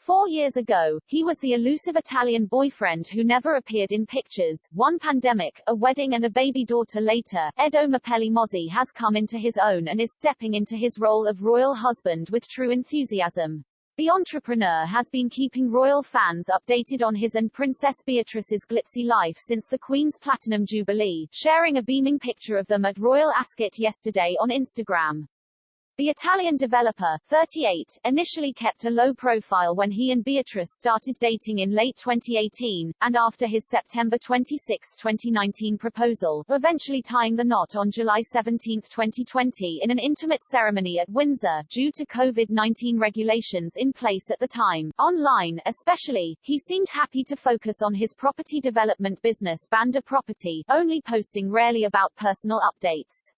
4 years ago, he was the elusive Italian boyfriend who never appeared in pictures. One pandemic, a wedding and a baby daughter later, Edo Mapelli Mozzi has come into his own and is stepping into his role of royal husband with true enthusiasm. The entrepreneur has been keeping royal fans updated on his and Princess Beatrice's glitzy life since the Queen's Platinum Jubilee, sharing a beaming picture of them at Royal Ascot yesterday on Instagram. The Italian developer, 38, initially kept a low profile when he and Beatrice started dating in late 2018, and after his September 26, 2019 proposal, eventually tying the knot on July 17, 2020 in an intimate ceremony at Windsor, due to COVID-19 regulations in place at the time. Online, especially, he seemed happy to focus on his property development business Banda Property, only posting rarely about personal updates.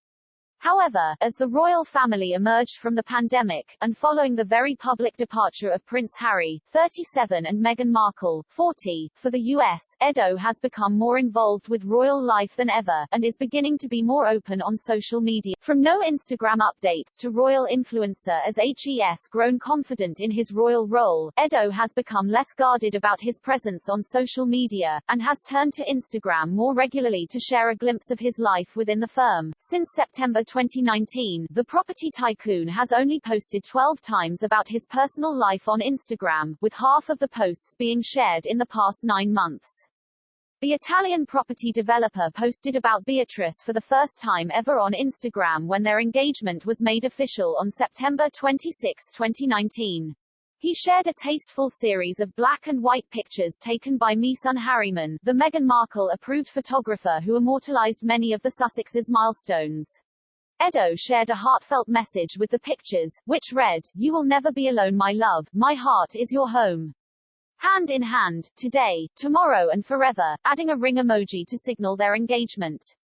However, as the royal family emerged from the pandemic, and following the very public departure of Prince Harry, 37, and Meghan Markle, 40, for the US, Edo has become more involved with royal life than ever, and is beginning to be more open on social media. From no Instagram updates to royal influencer as HES grown confident in his royal role, Edo has become less guarded about his presence on social media, and has turned to Instagram more regularly to share a glimpse of his life within the firm. Since September 2019, the property tycoon has only posted 12 times about his personal life on Instagram, with half of the posts being shared in the past 9 months. The Italian property developer posted about Beatrice for the first time ever on Instagram when their engagement was made official on September 26, 2019. He shared a tasteful series of black and white pictures taken by Son Harryman, the Meghan Markle-approved photographer who immortalized many of the Sussexes' milestones. Edo shared a heartfelt message with the pictures, which read, "You will never be alone, my love, my heart is your home. Hand in hand, today, tomorrow and forever," adding a ring emoji to signal their engagement.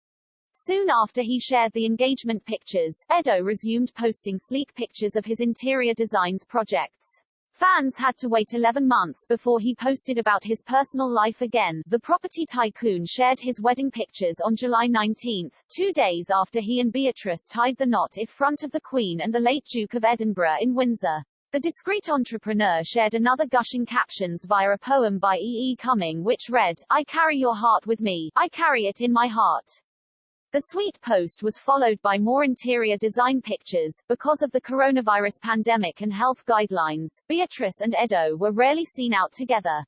Soon after he shared the engagement pictures, Edo resumed posting sleek pictures of his interior designs projects. Fans had to wait 11 months before he posted about his personal life again. The property tycoon shared his wedding pictures on July 19, 2 days after he and Beatrice tied the knot in front of the Queen and the late Duke of Edinburgh in Windsor. The discreet entrepreneur shared another gushing captions via a poem by E. E. Cumming which read, "I carry your heart with me, I carry it in my heart." The sweet post was followed by more interior design pictures. Because of the coronavirus pandemic and health guidelines, Beatrice and Edo were rarely seen out together.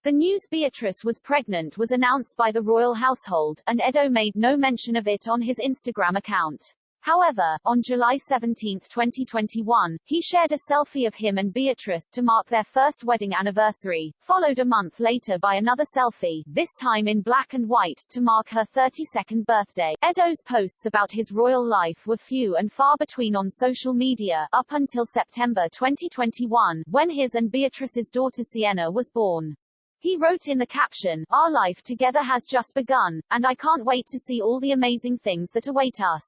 The news Beatrice was pregnant was announced by the royal household, and Edo made no mention of it on his Instagram account. However, on July 17, 2021, he shared a selfie of him and Beatrice to mark their first wedding anniversary, followed a month later by another selfie, this time in black and white, to mark her 32nd birthday. Edo's posts about his royal life were few and far between on social media, up until September 2021, when his and Beatrice's daughter Sienna was born. He wrote in the caption, "Our life together has just begun, and I can't wait to see all the amazing things that await us.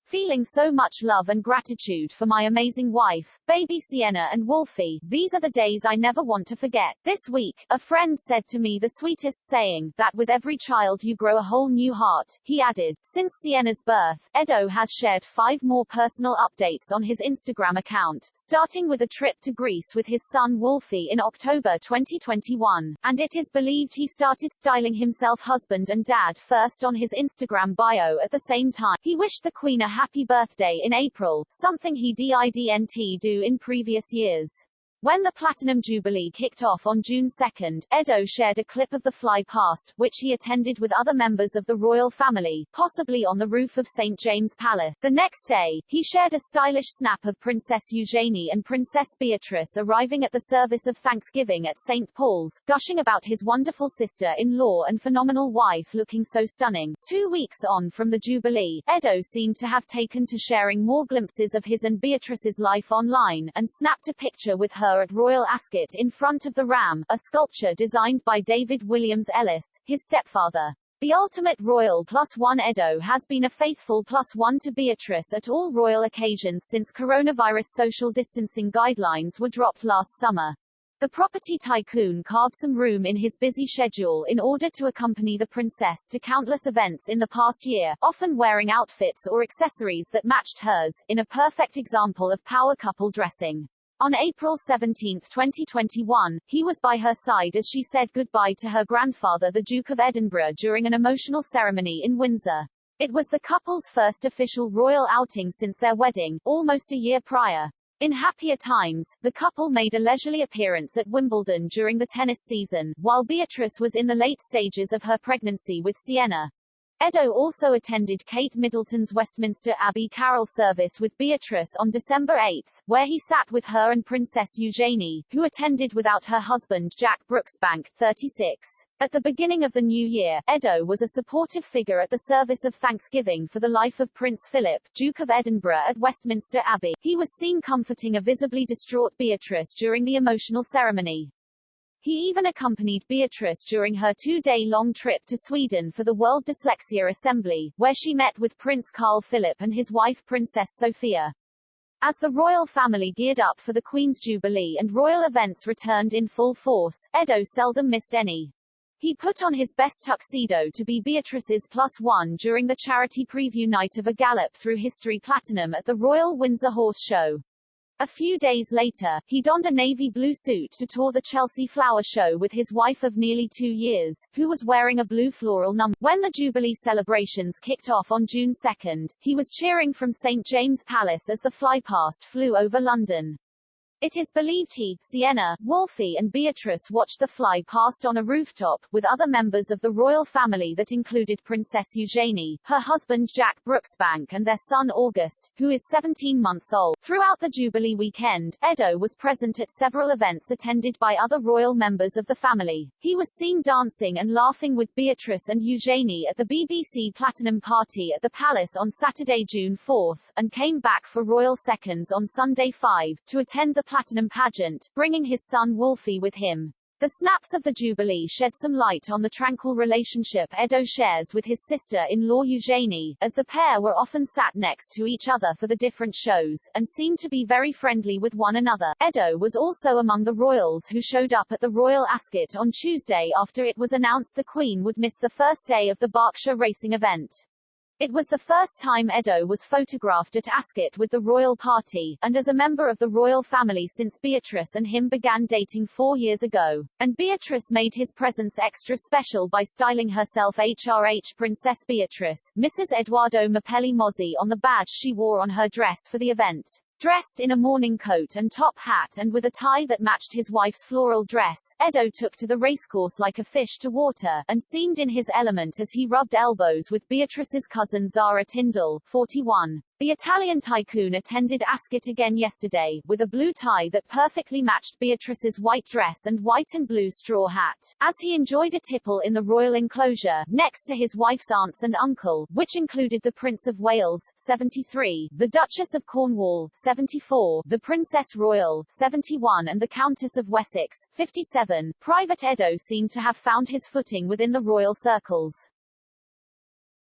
Feeling so much love and gratitude for my amazing wife, baby Sienna and Wolfie, these are the days I never want to forget." This week, a friend said to me the sweetest saying, that with every child you grow a whole new heart. He added, since Sienna's birth, Edo has shared 5 more personal updates on his Instagram account, starting with a trip to Greece with his son Wolfie in October 2021, and it is believed he started styling himself husband and dad first on his Instagram bio at the same time. He wished the Queen a happy birthday in April, something he didn't do in previous years. When the Platinum Jubilee kicked off on June 2, Edo shared a clip of the fly past, which he attended with other members of the royal family, possibly on the roof of St. James Palace. The next day, he shared a stylish snap of Princess Eugenie and Princess Beatrice arriving at the service of Thanksgiving at St. Paul's, gushing about his wonderful sister-in-law and phenomenal wife looking so stunning. 2 weeks on from the Jubilee, Edo seemed to have taken to sharing more glimpses of his and Beatrice's life online, and snapped a picture with her at Royal Ascot in front of the Ram, a sculpture designed by David Williams Ellis, his stepfather. The ultimate royal +1. Edo has been a faithful +1 to Beatrice at all royal occasions since coronavirus social distancing guidelines were dropped last summer. The property tycoon carved some room in his busy schedule in order to accompany the princess to countless events in the past year, often wearing outfits or accessories that matched hers, in a perfect example of power couple dressing. On April 17, 2021, he was by her side as she said goodbye to her grandfather the Duke of Edinburgh during an emotional ceremony in Windsor. It was the couple's first official royal outing since their wedding, almost a year prior. In happier times, the couple made a leisurely appearance at Wimbledon during the tennis season, while Beatrice was in the late stages of her pregnancy with Sienna. Edo also attended Kate Middleton's Westminster Abbey carol service with Beatrice on December 8, where he sat with her and Princess Eugenie, who attended without her husband Jack Brooksbank, 36. At the beginning of the new year, Edo was a supportive figure at the service of thanksgiving for the life of Prince Philip, Duke of Edinburgh at Westminster Abbey. He was seen comforting a visibly distraught Beatrice during the emotional ceremony. He even accompanied Beatrice during her two-day-long trip to Sweden for the World Dyslexia Assembly, where she met with Prince Carl Philip and his wife Princess Sophia. As the royal family geared up for the Queen's Jubilee and royal events returned in full force, Edo seldom missed any. He put on his best tuxedo to be Beatrice's +1 during the charity preview night of A Gallop Through History Platinum at the Royal Windsor Horse Show. A few days later, he donned a navy blue suit to tour the Chelsea Flower Show with his wife of nearly 2 years, who was wearing a blue floral number. When the Jubilee celebrations kicked off on June 2, he was cheering from St James Palace as the flypast flew over London. It is believed he, Sienna, Wolfie and Beatrice watched the fly past on a rooftop, with other members of the royal family that included Princess Eugenie, her husband Jack Brooksbank and their son August, who is 17 months old. Throughout the Jubilee weekend, Edo was present at several events attended by other royal members of the family. He was seen dancing and laughing with Beatrice and Eugenie at the BBC Platinum Party at the Palace on Saturday, June 4, and came back for Royal Seconds on Sunday 5, to attend the Platinum pageant, bringing his son Wolfie with him. The snaps of the Jubilee shed some light on the tranquil relationship Edo shares with his sister-in-law Eugenie, as the pair were often sat next to each other for the different shows, and seemed to be very friendly with one another. Edo was also among the royals who showed up at the Royal Ascot on Tuesday after it was announced the Queen would miss the first day of the Berkshire racing event. It was the first time Edo was photographed at Ascot with the royal party, and as a member of the royal family since Beatrice and him began dating 4 years ago. And Beatrice made his presence extra special by styling herself HRH Princess Beatrice, Mrs. Edo Mapelli Mozzi on the badge she wore on her dress for the event. Dressed in a morning coat and top hat and with a tie that matched his wife's floral dress, Edo took to the racecourse like a fish to water, and seemed in his element as he rubbed elbows with Beatrice's cousin Zara Tindall, 41. The Italian tycoon attended Ascot again yesterday, with a blue tie that perfectly matched Beatrice's white dress and white and blue straw hat, as he enjoyed a tipple in the royal enclosure, next to his wife's aunts and uncle, which included the Prince of Wales, 73, the Duchess of Cornwall, 74, the Princess Royal, 71 and the Countess of Wessex, 57. Private Edo seemed to have found his footing within the royal circles.